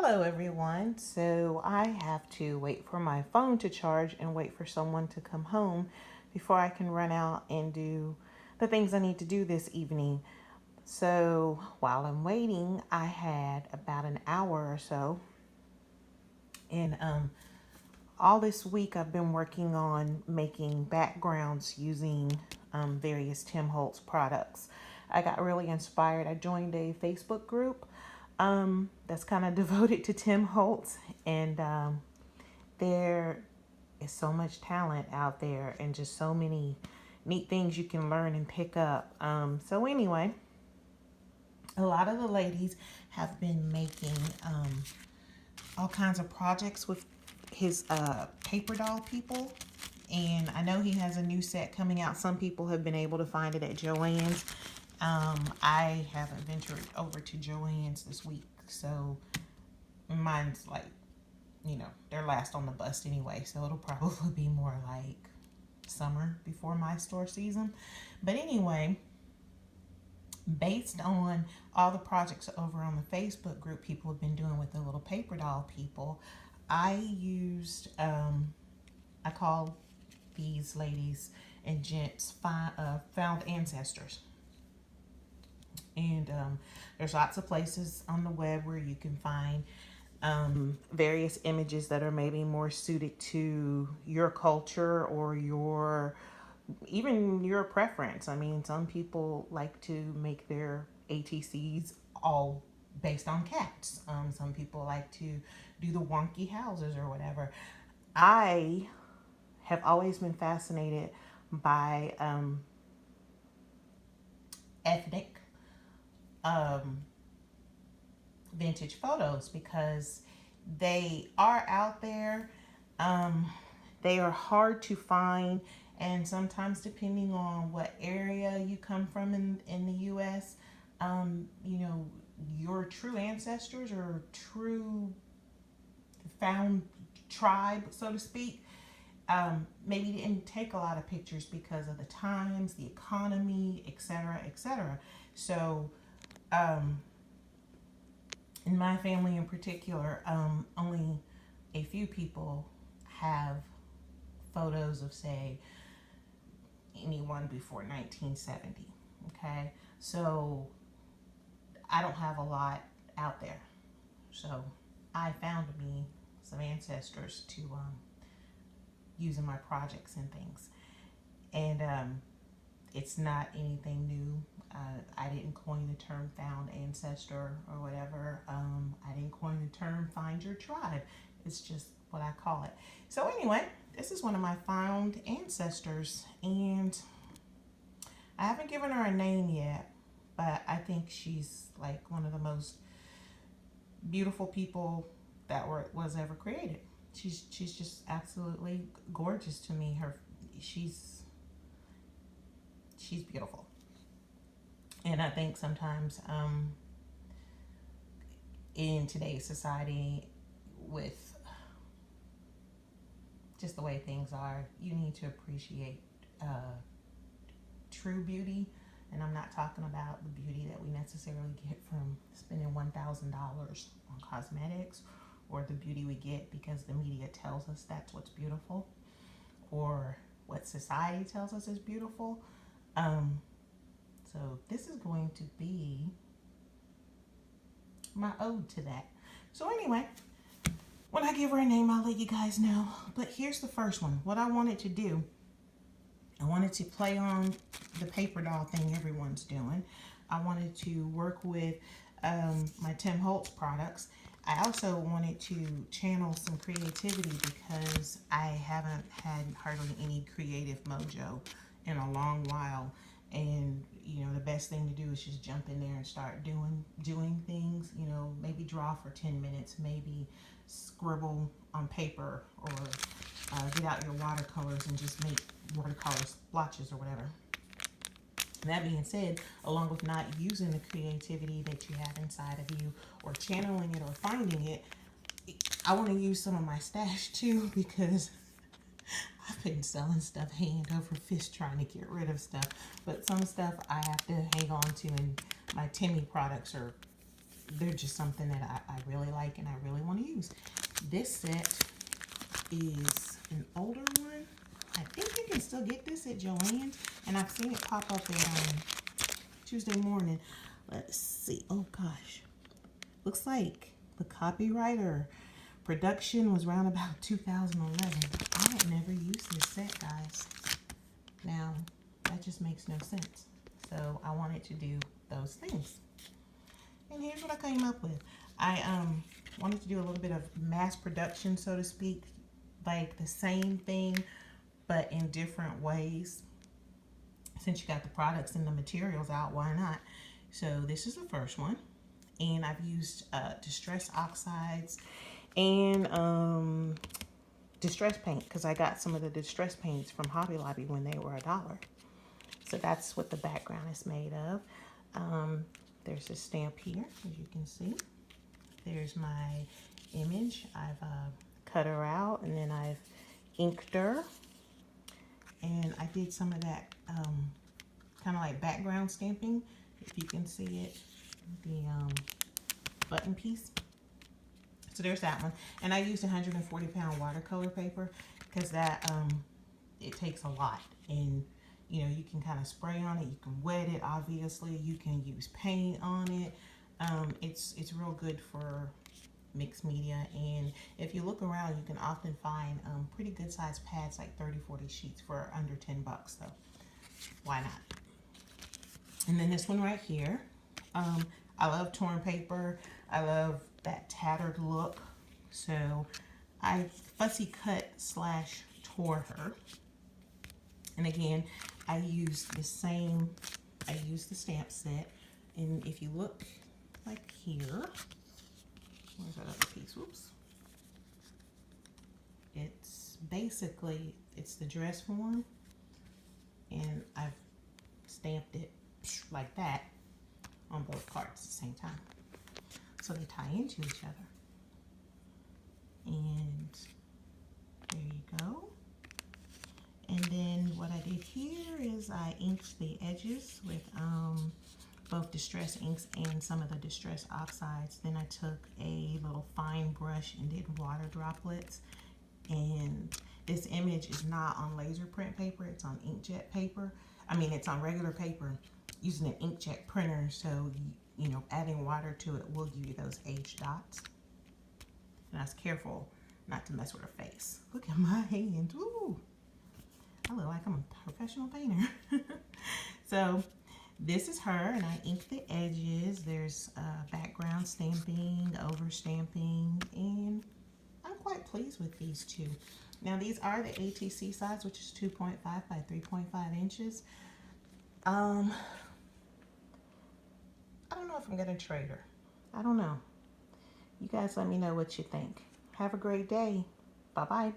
Hello everyone. So I have to wait for my phone to charge and wait for someone to come home before I can run out and do the things I need to do this evening. So while I'm waiting, I had about an hour or so. And all this week I've been working on making backgrounds using various Tim Holtz products. I got really inspired. I joined a Facebook group that's kind of devoted to Tim Holtz, and there is so much talent out there and just so many neat things you can learn and pick up. So anyway, a lot of the ladies have been making all kinds of projects with his paper doll people. And I know he has a new set coming out. Some people have been able to find it at Joann's. I haven't ventured over to Joann's this week, so mine's like, they're last on the bus anyway, so it'll probably be more like summer before my store season. But anyway, based on all the projects over on the Facebook group people have been doing with the little paper doll people, I used, I call these ladies and gents found ancestors. And there's lots of places on the web where you can find various images that are maybe more suited to your culture or even your preference. I mean, some people like to make their ATCs all based on cats. Some people like to do the wonky houses or whatever. I have always been fascinated by ethnic vintage photos because they are out there. They are hard to find, and sometimes depending on what area you come from in the U.S., your true ancestors or true found tribe, so to speak, maybe didn't take a lot of pictures because of the times, the economy, etc., etc. So, in my family in particular, only a few people have photos of, say, anyone before 1970. Okay, so I don't have a lot out there. So I found me some ancestors to use in my projects and things. And it's not anything new. I didn't coin the term found ancestor or whatever. I didn't coin the term find your tribe. It's just what I call it. So anyway, this is one of my found ancestors, and I haven't given her a name yet, but I think she's like one of the most beautiful people that was ever created. She's just absolutely gorgeous to me. She's beautiful. And I think sometimes in today's society, with just the way things are, you need to appreciate true beauty. And I'm not talking about the beauty that we necessarily get from spending $1,000 on cosmetics, or the beauty we get because the media tells us that's what's beautiful, or what society tells us is beautiful. So this is going to be my ode to that. So anyway, when I give her a name, I'll let you guys know. But here's the first one. What I wanted to do, I wanted to play on the paper doll thing everyone's doing. I wanted to work with my Tim Holtz products. I also wanted to channel some creativity because I haven't had hardly any creative mojo in a long while. And the best thing to do is just jump in there and start doing things. Maybe draw for 10 minutes, maybe scribble on paper, or get out your watercolors and just make watercolor splotches or whatever. That being said, along with not using the creativity that you have inside of you, or channeling it or finding it, I want to use some of my stash too, because I've been selling stuff hand over fist trying to get rid of stuff. But some stuff I have to hang on to, and my Timmy products are they're just something that I really like and I really want to use. This set is an older one. I think you can still get this at Joann's, and I've seen it pop up at Tuesday morning. Let's see. Oh gosh, looks like the copyright or production was around about 2011. I had never used this set, guys. Now that just makes no sense. So I wanted to do those things. And here's what I came up with. I wanted to do a little bit of mass production, so to speak, like the same thing, but in different ways. Since you got the products and the materials out, why not? So this is the first one. And I've used distress oxides and distress paint, because I got some of the distress paints from Hobby Lobby when they were $1. So that's what the background is made of. There's a stamp here, as you can see. There's my image. I've cut her out, and then I've inked her. And I did some of that kind of like background stamping, if you can see it, the button piece. So there's that one. And I used 140-pound watercolor paper, because that it takes a lot. And you know, you can kind of spray on it, you can wet it, obviously, you can use paint on it. It's real good for mixed media, and if you look around, you can often find pretty good sized pads, like 30-40 sheets for under $10, so why not? And then this one right here, I love torn paper. I love that tattered look, so I fussy cut / tore her. And again, I used the stamp set. And if you look like here, where's that other piece? Whoops. It's basically, it's the dress form. And I've stamped it like that on both parts at the same time. So they tie into each other. And there you go. And then what I did here is I inked the edges with both distress inks and some of the distress oxides. Then I took a little fine brush and did water droplets. And this image is not on laser print paper, it's on inkjet paper. I mean, it's on regular paper using an inkjet printer, so you know, adding water to it will give you those age dots. And I was careful not to mess with her face. Look at my hands. Woo! I look like I'm a professional painter. So this is her, and I inked the edges. There's background stamping, over stamping, and I'm quite pleased with these two. Now these are the ATC size, which is 2.5 by 3.5 inches. I don't know if I'm gonna trade her. I don't know. You guys let me know what you think. Have a great day. Bye-bye.